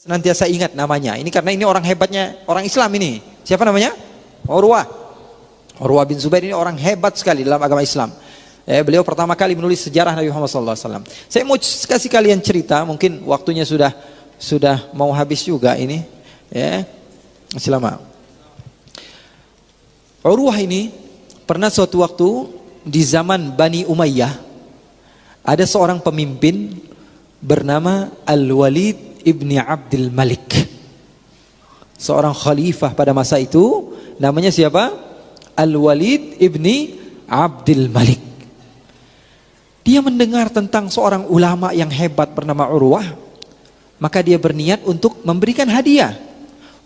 Senantiasa ingat namanya. Ini karena ini orang hebatnya orang Islam ini. Siapa namanya? Urwah. Urwah bin Zubair ini orang hebat sekali dalam agama Islam. Beliau pertama kali menulis sejarah Nabi Muhammad SAW. Saya mau kasih kalian cerita, mungkin waktunya sudah mau habis juga ini. Ya, masih lama. Urwah ini pernah suatu waktu di zaman Bani Umayyah ada seorang pemimpin bernama Al-Walid ibni Abdul Malik, seorang khalifah pada masa itu. Namanya siapa? Al-Walid ibni Abdul Malik. Dia mendengar tentang seorang ulama yang hebat bernama Urwah, maka dia berniat untuk memberikan hadiah.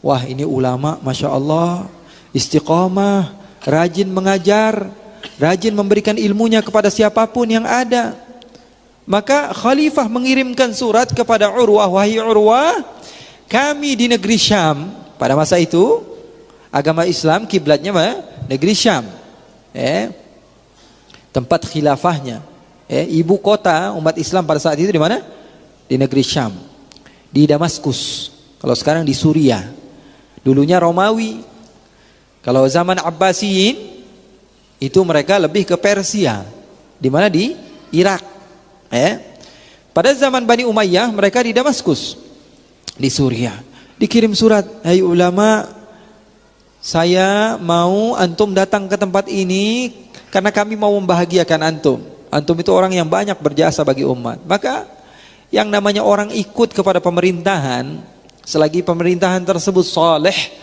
Wah, ini ulama Masya Allah, istiqamah, rajin mengajar, rajin memberikan ilmunya kepada siapapun yang ada. Maka khalifah mengirimkan surat kepada Urwah, wahai Urwah, kami di negeri Syam, pada masa itu agama Islam kiblatnya negeri Syam, tempat khilafahnya, ibu kota umat Islam pada saat itu di mana? Di negeri Syam, di Damaskus. Kalau sekarang di Suriah, dulunya Romawi. Kalau zaman Abbasiyin itu mereka lebih ke Persia, di mana? Di Irak. Pada zaman Bani Umayyah mereka di Damaskus, di Suriah. Dikirim surat, hai ulama, saya mau antum datang ke tempat ini karena kami mau membahagiakan antum. Antum itu orang yang banyak berjasa bagi umat. Maka yang namanya orang ikut kepada pemerintahan, selagi pemerintahan tersebut saleh,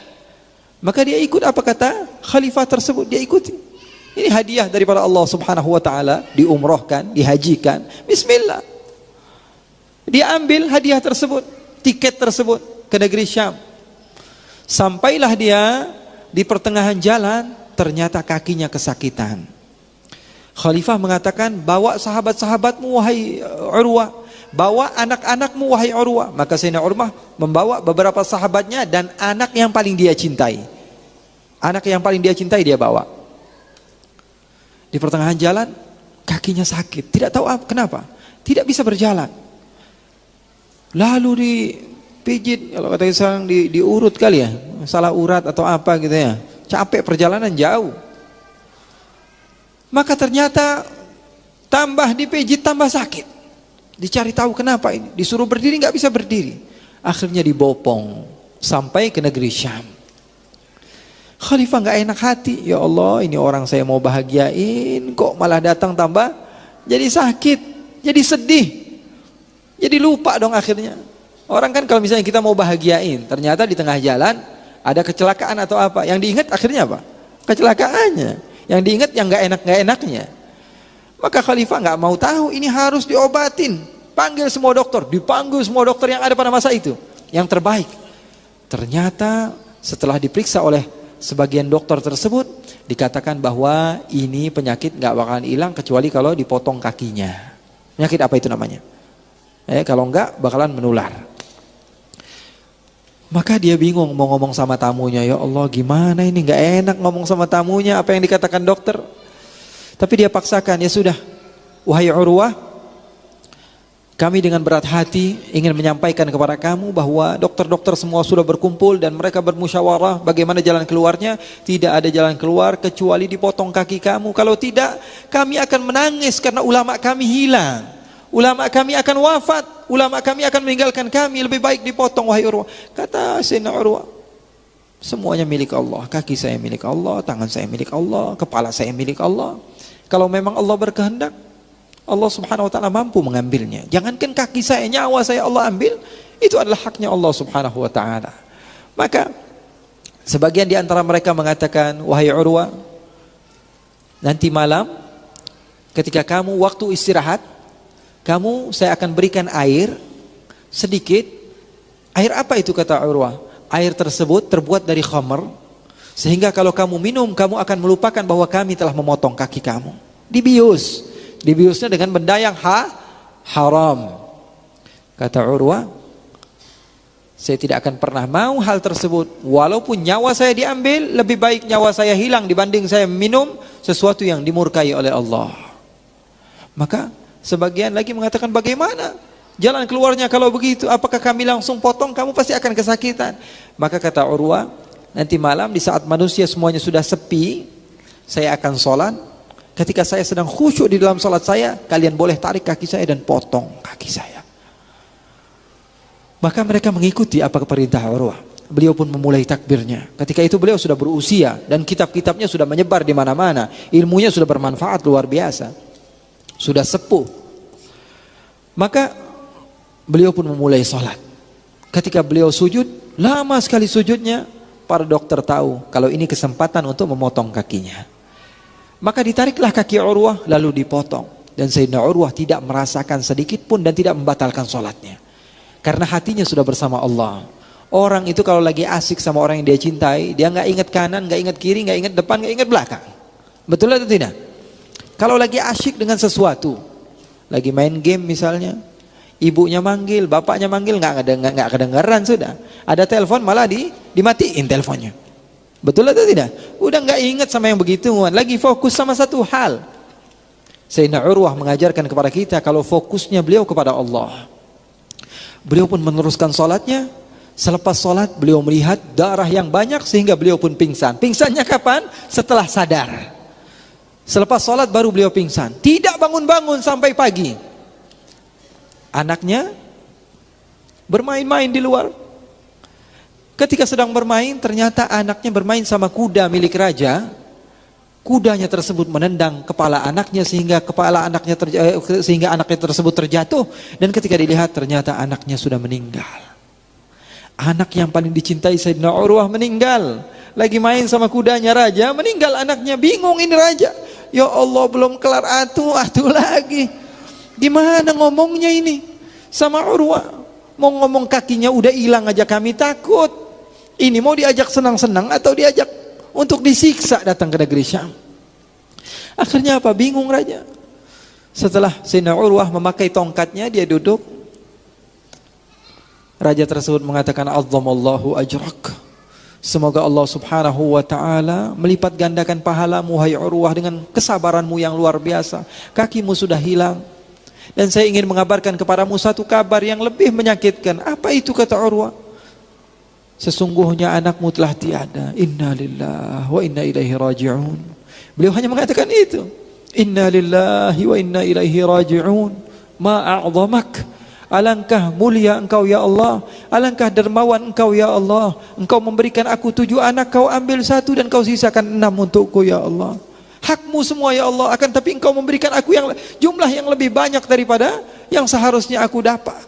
maka dia ikut apa kata khalifah tersebut, dia ikuti. Ini hadiah daripada Allah Subhanahu wa taala, diumrohkan, dihajikan. Bismillah. Dia ambil hadiah tersebut, tiket tersebut ke negeri Syam. Sampailah dia di pertengahan jalan, ternyata kakinya kesakitan. Khalifah mengatakan, bawa sahabat-sahabatmu wahai Urwah, bawa anak-anakmu wahai Urwah. Maka Sayyidina Urwah membawa beberapa sahabatnya dan anak yang paling dia cintai. Anak yang paling dia cintai dia bawa. Di pertengahan jalan kakinya sakit, tidak tahu kenapa, tidak bisa berjalan. Lalu dipijit, kalau kata sekarang diurut kali ya, salah urat atau apa gitu ya, capek perjalanan jauh. Maka ternyata tambah dipijit tambah sakit. Dicari tahu kenapa ini, disuruh berdiri nggak bisa berdiri. Akhirnya dibopong sampai ke negeri Syam. Khalifah nggak enak hati, ya Allah, ini orang saya mau bahagiain kok malah datang tambah jadi sakit, jadi sedih, jadi lupa dong akhirnya. Orang kan kalau misalnya kita mau bahagiain, ternyata di tengah jalan ada kecelakaan atau apa, yang diingat akhirnya apa? Kecelakaannya. Yang diingat yang nggak enaknya. Maka Khalifah nggak mau tahu, ini harus diobatin. Panggil semua dokter, dipanggil semua dokter yang ada pada masa itu, yang terbaik. Ternyata setelah diperiksa oleh sebagian dokter tersebut, dikatakan bahwa ini penyakit nggak bakalan hilang kecuali kalau dipotong kakinya. Penyakit apa itu namanya? Kalau nggak bakalan menular. Maka dia bingung mau ngomong sama tamunya, ya Allah gimana ini, nggak enak ngomong sama tamunya apa yang dikatakan dokter. Tapi dia paksakan, ya sudah, wahai Urwah, kami dengan berat hati ingin menyampaikan kepada kamu bahwa dokter-dokter semua sudah berkumpul dan mereka bermusyawarah bagaimana jalan keluarnya. Tidak ada jalan keluar kecuali dipotong kaki kamu. Kalau tidak, kami akan menangis karena ulama kami hilang. Ulama kami akan wafat, ulama kami akan meninggalkan kami. Lebih baik dipotong wahai Urwah. Kata Sayyidina Urwah, semuanya milik Allah. Kaki saya milik Allah, tangan saya milik Allah, kepala saya milik Allah. Kalau memang Allah berkehendak, Allah Subhanahu wa ta'ala mampu mengambilnya. Jangankan kaki saya, nyawa saya Allah ambil, itu adalah haknya Allah Subhanahu wa ta'ala. Maka sebagian di antara mereka mengatakan, wahai Urwah, nanti malam ketika kamu waktu istirahat, saya akan berikan air sedikit. Air apa itu kata Urwah? Air tersebut terbuat dari khamr, sehingga kalau kamu minum, kamu akan melupakan bahwa kami telah memotong kaki kamu. Dibiusnya dengan benda yang haram. Kata Urwah, saya tidak akan pernah mau hal tersebut. Walaupun nyawa saya diambil, lebih baik nyawa saya hilang dibanding saya minum sesuatu yang dimurkai oleh Allah. Maka sebagian lagi mengatakan, bagaimana Jalan keluarnya kalau begitu, apakah kami langsung potong? Kamu pasti akan kesakitan. Maka kata Urwah, nanti malam di saat manusia semuanya sudah sepi, saya akan sholat. Ketika saya sedang khusyuk di dalam sholat saya, kalian boleh tarik kaki saya dan potong kaki saya. Maka mereka mengikuti apa perintah Urwah. Beliau pun memulai takbirnya. Ketika itu beliau sudah berusia dan kitab-kitabnya sudah menyebar di mana-mana. Ilmunya sudah bermanfaat luar biasa. Sudah sepuh. Maka beliau pun memulai sholat. Ketika beliau sujud, lama sekali sujudnya. Para dokter tahu kalau ini kesempatan untuk memotong kakinya. Maka ditariklah kaki Urwah lalu dipotong. Dan Sayyidina Urwah tidak merasakan sedikit pun dan tidak membatalkan sholatnya. Karena hatinya sudah bersama Allah. Orang itu kalau lagi asik sama orang yang dia cintai, dia nggak ingat kanan, nggak ingat kiri, nggak ingat depan, nggak ingat belakang. Betul atau tidak? Kalau lagi asyik dengan sesuatu, lagi main game misalnya, ibunya manggil, bapaknya manggil, nggak kedengaran sudah. Ada telepon malah dimatiin teleponnya. Betul atau tidak? Udah nggak ingat sama yang begituan, lagi fokus sama satu hal. Sayyidina Urwah mengajarkan kepada kita kalau fokusnya beliau kepada Allah. Beliau pun meneruskan sholatnya. Selepas sholat beliau melihat darah yang banyak sehingga beliau pun pingsan. Pingsannya kapan? Setelah sadar. Selepas sholat baru beliau pingsan. Tidak bangun-bangun sampai pagi. Anaknya bermain-main di luar. Ketika sedang bermain, ternyata anaknya bermain sama kuda milik raja. Kudanya tersebut menendang kepala anaknya sehingga anaknya tersebut terjatuh. Dan ketika dilihat ternyata anaknya sudah meninggal. Anak yang paling dicintai Sayyidina Urwah meninggal. Lagi main sama kudanya raja, meninggal anaknya. Bingung ini raja. Ya Allah, belum kelar atuh lagi. Gimana ngomongnya ini sama Urwah? Mau ngomong kakinya udah hilang aja kami takut. Ini mau diajak senang-senang atau diajak untuk disiksa datang ke negeri Syam. Akhirnya apa? Bingung raja. Setelah Sayyidina Urwah memakai tongkatnya, dia duduk. Raja tersebut mengatakan, azzamallahu ajrak. Semoga Allah subhanahu wa ta'ala melipat gandakan pahalamu, hai Urwah, dengan kesabaranmu yang luar biasa. Kakimu sudah hilang. Dan saya ingin mengabarkan kepadamu satu kabar yang lebih menyakitkan. Apa itu, kata Urwah? Sesungguhnya anakmu telah tiada. Inna lillahi wa inna ilaihi raji'un. Beliau hanya mengatakan itu. Inna lillahi wa inna ilaihi raji'un. Ma'a'zamak. Alangkah mulia engkau ya Allah, alangkah dermawan engkau ya Allah. Engkau memberikan aku 7 anak, kau ambil 1 dan kau sisakan 6 untukku ya Allah. Hakmu semua ya Allah, akan tapi engkau memberikan aku yang jumlah yang lebih banyak daripada yang seharusnya aku dapat.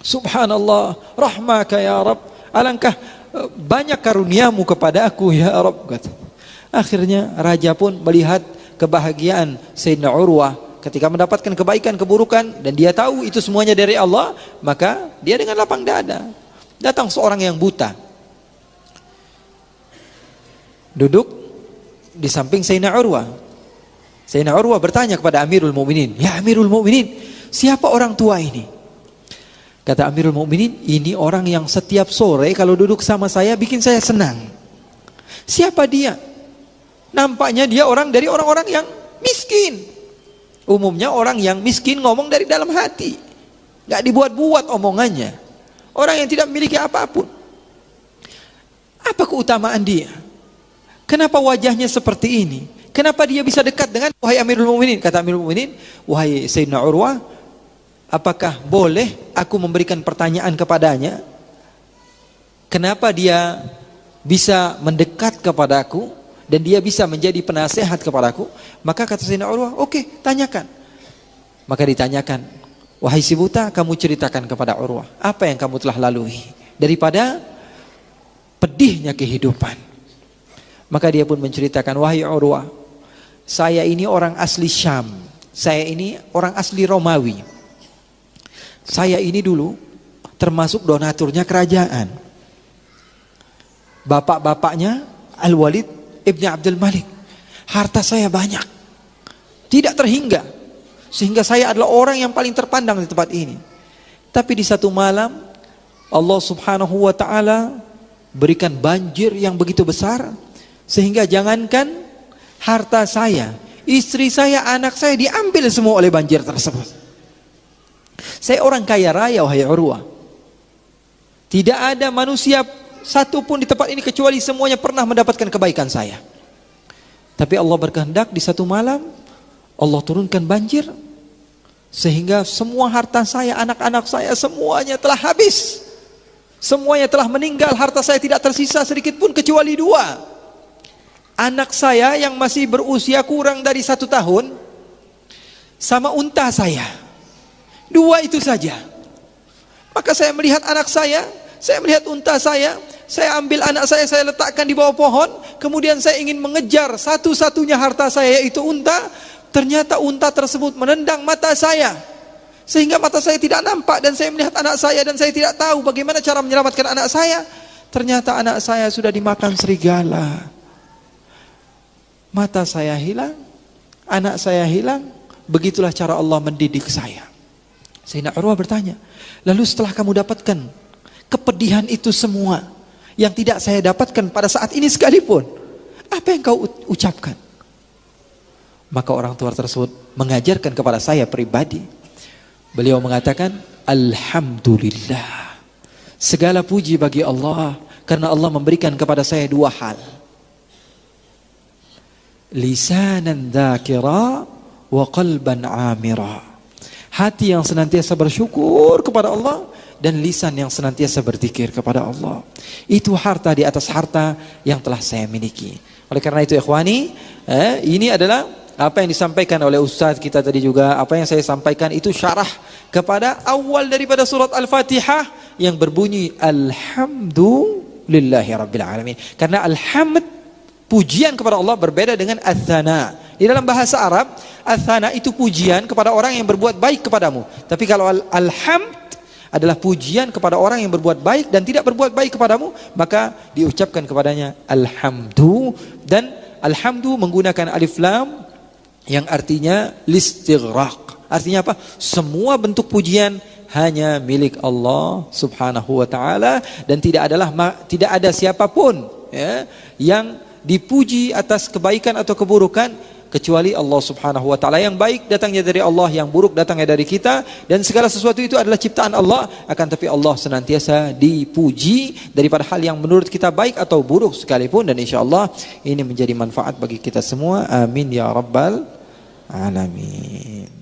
Subhanallah, rahmaka ya Rabb. Alangkah banyak karuniamu kepada aku ya Rabb. Akhirnya raja pun melihat kebahagiaan Sayyidina Urwah ketika mendapatkan kebaikan, keburukan, dan dia tahu itu semuanya dari Allah, maka dia dengan lapang dada. Datang seorang yang buta, duduk di samping Sayyidina Urwah. Sayyidina Urwah bertanya kepada Amirul Mukminin, ya Amirul Mukminin, siapa orang tua ini? Kata Amirul Mukminin, ini orang yang setiap sore kalau duduk sama saya bikin saya senang. Siapa dia? Nampaknya dia dari orang-orang yang miskin. Umumnya orang yang miskin ngomong dari dalam hati, gak dibuat-buat omongannya. Orang yang tidak memiliki apapun. Apa keutamaan dia? Kenapa wajahnya seperti ini? Kenapa dia bisa dekat dengan wahai Amirul Mukminin? Kata Amirul Mukminin, wahai Sayyidina Urwah, apakah boleh aku memberikan pertanyaan kepadanya? Kenapa dia bisa mendekat kepadaku dan dia bisa menjadi penasehat kepadaku? Maka kata Sayyidina Urwah, oke, tanyakan. Maka ditanyakan, wahai si buta, kamu ceritakan kepada Urwah apa yang kamu telah lalui daripada pedihnya kehidupan. Maka dia pun menceritakan, wahai Urwah, saya ini orang asli Syam, saya ini orang asli Romawi. Saya ini dulu termasuk donaturnya kerajaan. Bapak-bapaknya Al-Walid Ibn Abdul Malik. Harta saya banyak, tidak terhingga, sehingga saya adalah orang yang paling terpandang di tempat ini. Tapi di satu malam Allah subhanahu wa ta'ala berikan banjir yang begitu besar, sehingga jangankan harta saya, istri saya, anak saya diambil semua oleh banjir tersebut. Saya orang kaya raya, wahai Urwah. Tidak ada manusia satu pun di tempat ini kecuali semuanya pernah mendapatkan kebaikan saya. Tapi Allah berkehendak di satu malam Allah turunkan banjir sehingga semua harta saya, anak-anak saya semuanya telah habis. Semuanya telah meninggal, harta saya tidak tersisa sedikit pun kecuali 2. Anak saya yang masih berusia kurang dari 1 tahun sama unta saya. 2 itu saja. Maka saya melihat anak saya melihat unta saya ambil anak saya letakkan di bawah pohon, kemudian saya ingin mengejar satu-satunya harta saya yaitu unta. Ternyata unta tersebut menendang mata saya sehingga mata saya tidak nampak dan saya melihat anak saya dan saya tidak tahu bagaimana cara menyelamatkan anak saya. Ternyata anak saya sudah dimakan serigala. Mata saya hilang, anak saya hilang. Begitulah cara Allah mendidik saya. Sayyidina Urwah bertanya, lalu setelah kamu dapatkan kepedihan itu semua yang tidak saya dapatkan pada saat ini sekalipun, apa yang kau ucapkan? Maka orang tua tersebut mengajarkan kepada saya pribadi. Beliau mengatakan, Alhamdulillah, segala puji bagi Allah karena Allah memberikan kepada saya 2 hal. Lisanan dzakira wa qalban amira. Hati yang senantiasa bersyukur kepada Allah dan lisan yang senantiasa berzikir kepada Allah. Itu harta di atas harta yang telah saya miliki. Oleh karena itu ikhwani, ini adalah apa yang disampaikan oleh Ustaz kita tadi juga, apa yang saya sampaikan itu syarah kepada awal daripada surat Al-Fatihah yang berbunyi Alhamdulillahi Rabbil Alamin. Karena alhamd, pujian kepada Allah berbeda dengan ats-tsana. Di dalam bahasa Arab, ats-tsana itu pujian kepada orang yang berbuat baik kepadamu. Tapi kalau alhamd adalah pujian kepada orang yang berbuat baik dan tidak berbuat baik kepadamu, maka diucapkan kepadanya alhamdu. Dan alhamdu menggunakan alif lam yang artinya listighraq. Artinya apa? Semua bentuk pujian hanya milik Allah Subhanahu wa taala dan tidak ada siapapun yang dipuji atas kebaikan atau keburukan kecuali Allah Subhanahu wa taala. Yang baik datangnya dari Allah, yang buruk datangnya dari kita, dan segala sesuatu itu adalah ciptaan Allah. Akan tapi Allah senantiasa dipuji daripada hal yang menurut kita baik atau buruk sekalipun, dan insyaallah ini menjadi manfaat bagi kita semua. Amin ya rabbal alamin.